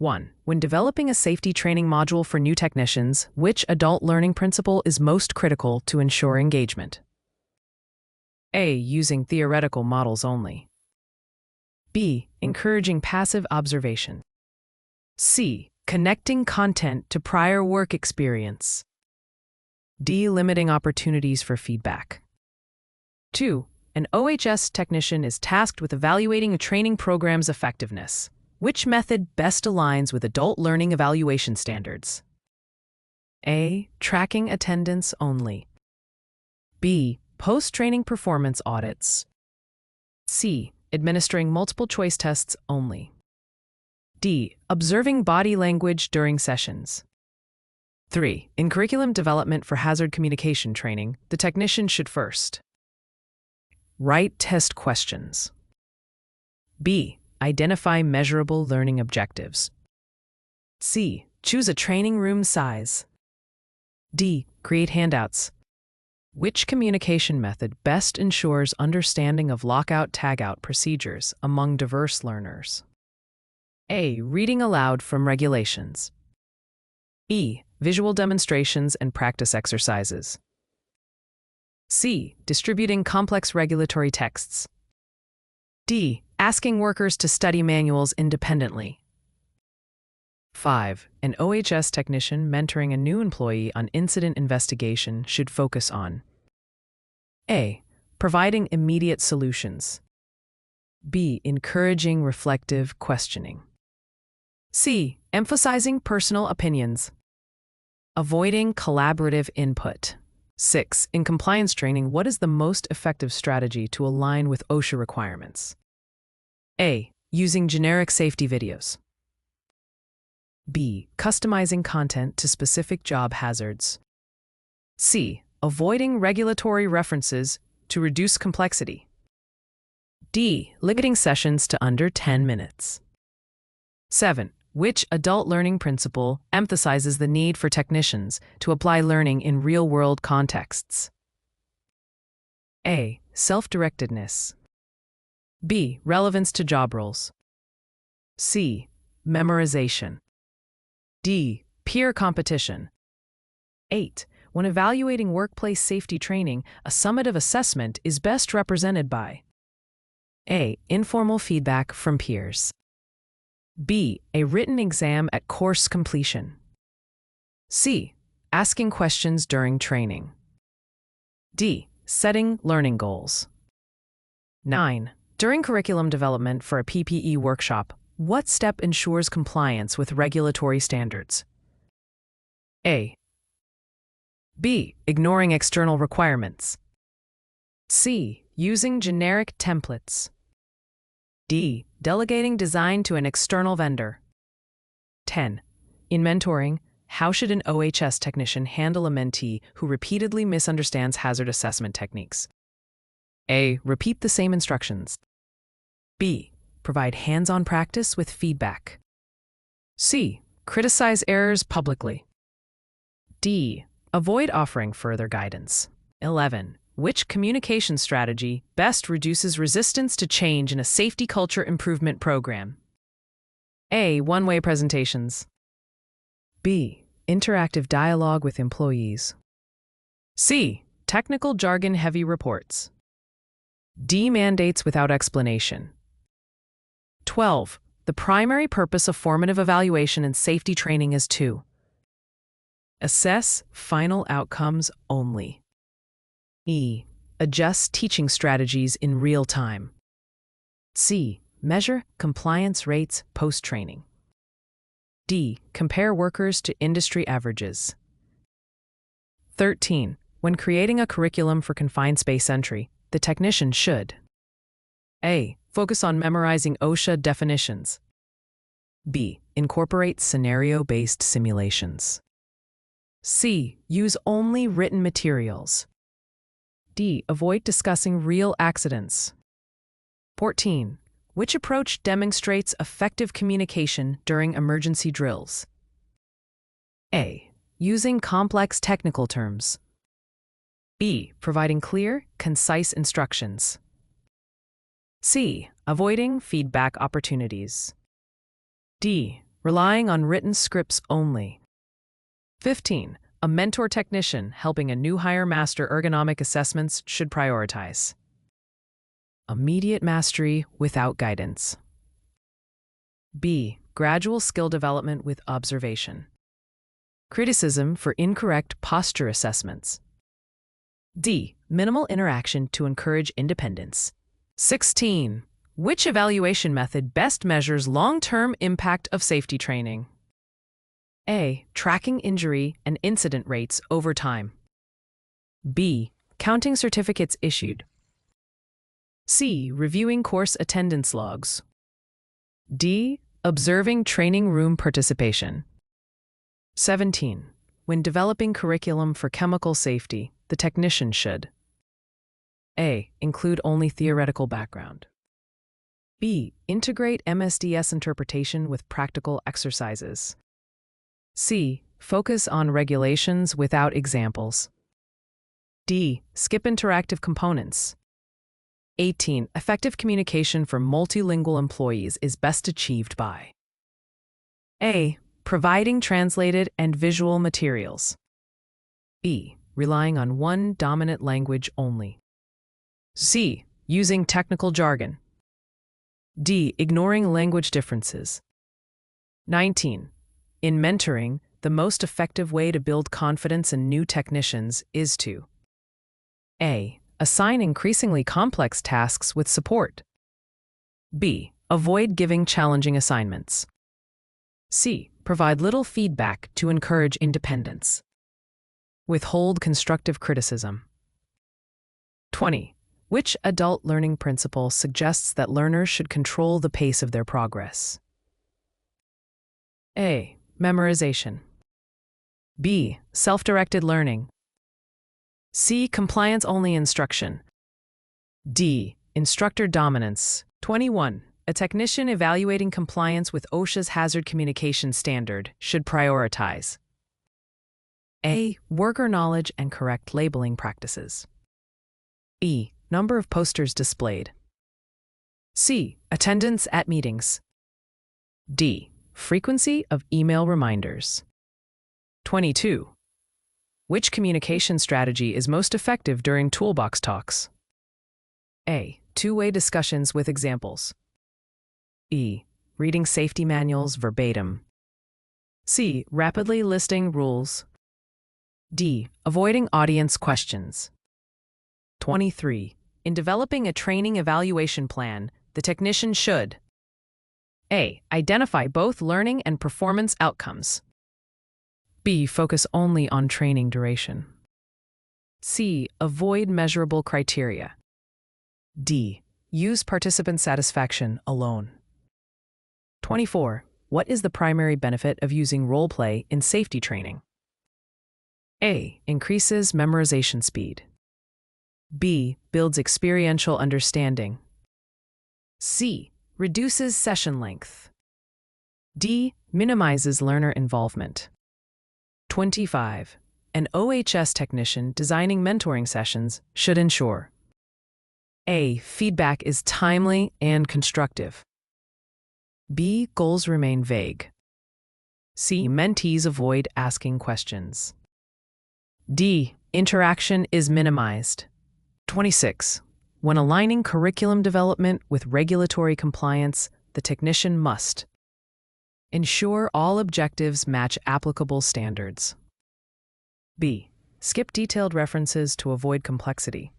1. When developing a safety training module for new technicians, which adult learning principle is most critical to ensure engagement? A. Using theoretical models only. B. Encouraging passive observation. C. Connecting content to prior work experience. D. Limiting opportunities for feedback. 2. An OHS technician is tasked with evaluating a training program's effectiveness. Which method best aligns with adult learning evaluation standards? A. Tracking attendance only. B. Post-training performance audits. C. Administering multiple choice tests only. D. Observing body language during sessions. 3. In curriculum development for hazard communication training, the technician should first write test questions. B. Identify measurable learning objectives. C. Choose a training room size. D. Create handouts. Which communication method best ensures understanding of lockout-tagout procedures among diverse learners? A. Reading aloud from regulations. B. Visual demonstrations and practice exercises. C. Distributing complex regulatory texts. D. Asking workers to study manuals independently. 5. An OHS technician mentoring a new employee on incident investigation should focus on A. Providing immediate solutions. B. Encouraging reflective questioning. C. Emphasizing personal opinions. Avoiding collaborative input. 6. In compliance training, what is the most effective strategy to align with OSHA requirements? A. Using generic safety videos. B. Customizing content to specific job hazards. C. Avoiding regulatory references to reduce complexity. D. Limiting sessions to under 10 minutes. 7. Which adult learning principle emphasizes the need for technicians to apply learning in real-world contexts? A. Self-directedness. B. Relevance to job roles. C. Memorization. D. Peer competition. 8. When evaluating workplace safety training, a summative assessment is best represented by A. Informal feedback from peers. B. A written exam at course completion. C. Asking questions during training. D. Setting learning goals. 9. During curriculum development for a PPE workshop, what step ensures compliance with regulatory standards? A. B. Ignoring external requirements. C. Using generic templates. D. Delegating design to an external vendor. 10. In mentoring, how should an OHS technician handle a mentee who repeatedly misunderstands hazard assessment techniques? A. Repeat the same instructions. B. Provide hands-on practice with feedback. C. Criticize errors publicly. D. Avoid offering further guidance. 11. Which communication strategy best reduces resistance to change in a safety culture improvement program? A. One-way presentations. B. Interactive dialogue with employees. C. Technical jargon-heavy reports. D. Mandates without explanation. 12. The primary purpose of formative evaluation and safety training is to assess final outcomes only. E. Adjust teaching strategies in real time. C. Measure compliance rates post-training. D. Compare workers to industry averages. 13. When creating a curriculum for confined space entry, the technician should A. Focus on memorizing OSHA definitions. B. Incorporate scenario-based simulations. C. Use only written materials. D. Avoid discussing real accidents. 14. Which approach demonstrates effective communication during emergency drills? A. Using complex technical terms. B. Providing clear, concise instructions. C. Avoiding feedback opportunities. D. relying on written scripts only. 15. A mentor technician helping a new hire master ergonomic assessments should prioritize immediate mastery without guidance. B. Gradual skill development with observation. Criticism for incorrect posture assessments. D. Minimal interaction to encourage independence. 16. Which evaluation method best measures long-term impact of safety training? A. Tracking injury and incident rates over time. B. Counting certificates issued. C. Reviewing course attendance logs. D. Observing training room participation. 17. When developing curriculum for chemical safety, the technician should A. Include only theoretical background. B. Integrate MSDS interpretation with practical exercises. C. Focus on regulations without examples. D. Skip interactive components. 18. Effective communication for multilingual employees is best achieved by A. Providing translated and visual materials. B. Relying on one dominant language only. C. Using technical jargon. D. Ignoring language differences. 19. In mentoring, the most effective way to build confidence in new technicians is to A. Assign increasingly complex tasks with support. B. Avoid giving challenging assignments. C. Provide little feedback to encourage independence. Withhold constructive criticism. 20. Which adult learning principle suggests that learners should control the pace of their progress? A. Memorization. B. Self-directed learning. C. Compliance-only instruction. D. Instructor dominance. 21. A technician evaluating compliance with OSHA's hazard communication standard should prioritize A. Worker knowledge and correct labeling practices. B. Number of posters displayed. C. Attendance at meetings. D. Frequency of email reminders. 22. Which communication strategy is most effective during toolbox talks? A. Two-way discussions with examples. E. Reading safety manuals verbatim. C. Rapidly listing rules. D. Avoiding audience questions. 23. In developing a training evaluation plan, the technician should A. Identify both learning and performance outcomes. B. Focus only on training duration. C. Avoid measurable criteria. D. Use participant satisfaction alone. 24. What is the primary benefit of using role play in safety training? A. Increases memorization speed. B. Builds experiential understanding. C. Reduces session length. D. Minimizes learner involvement. 25. An OHS technician designing mentoring sessions should ensure A. Feedback is timely and constructive. B. Goals remain vague. C. Mentees avoid asking questions. D. Interaction is minimized. 26. When aligning curriculum development with regulatory compliance, the technician must ensure all objectives match applicable standards. B. Skip detailed references to avoid complexity.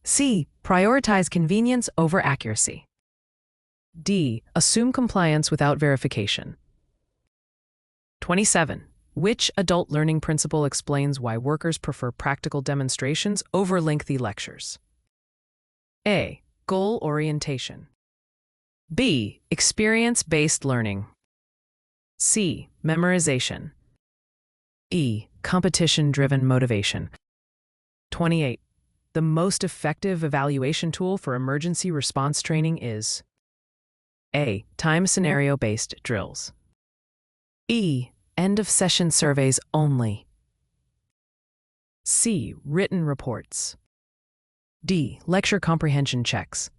C. Prioritize convenience over accuracy. D. Assume compliance without verification. 27. Which adult learning principle explains why workers prefer practical demonstrations over lengthy lectures? A. Goal orientation. B. Experience-based learning. C. Memorization. E. Competition-driven motivation. 28. The most effective evaluation tool for emergency response training is A. Time scenario-based drills. E. End-of-session surveys only. C. Written reports. D. Lecture comprehension checks.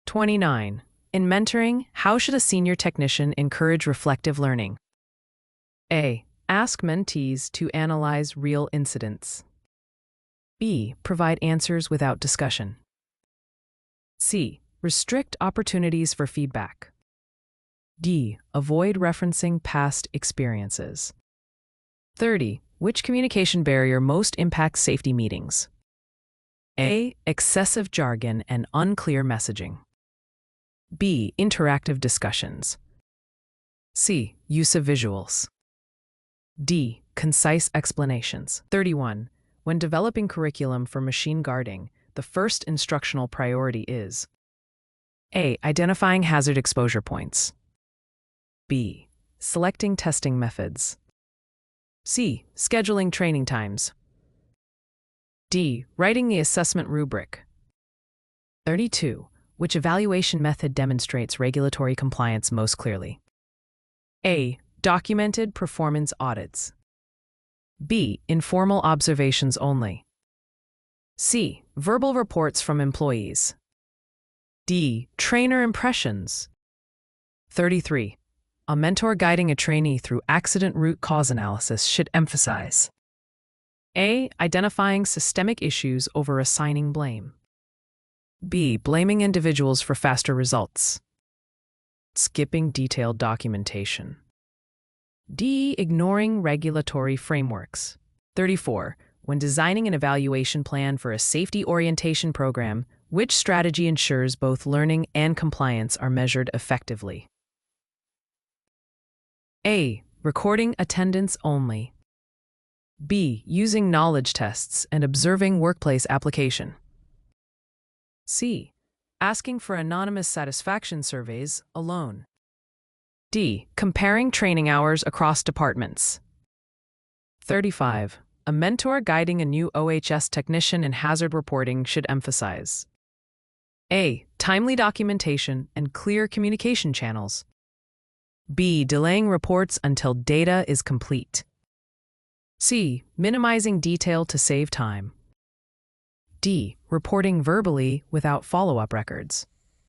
29. In mentoring, how should a senior technician encourage reflective learning? A. Ask mentees to analyze real incidents. B. Provide answers without discussion. C. Restrict opportunities for feedback. D. Avoid referencing past experiences. 30. Which communication barrier most impacts safety meetings? A. Excessive jargon and unclear messaging. B. Interactive discussions. C. Use of visuals. D. Concise explanations. 31. When developing curriculum for machine guarding, the first instructional priority is A. Identifying hazard exposure points. B. Selecting testing methods. C. Scheduling training times. D. Writing the assessment rubric. 32. Which evaluation method demonstrates regulatory compliance most clearly? A. Documented performance audits. B. Informal observations only. C. Verbal reports from employees. D. Trainer impressions. 33. A mentor guiding a trainee through accident root cause analysis should emphasize A. Identifying systemic issues over assigning blame. B. Blaming individuals for faster results. Skipping detailed documentation. D. Ignoring regulatory frameworks. 34. When designing an evaluation plan for a safety orientation program, which strategy ensures both learning and compliance are measured effectively? A. Recording attendance only. B. Using knowledge tests and observing workplace application. C. Asking for anonymous satisfaction surveys alone. D. Comparing training hours across departments. 35. A mentor guiding a new OHST technician in hazard reporting should emphasize A. Timely documentation and clear communication channels. B. Delaying reports until data is complete. C. Minimizing detail to save time. D. Reporting verbally without follow-up records.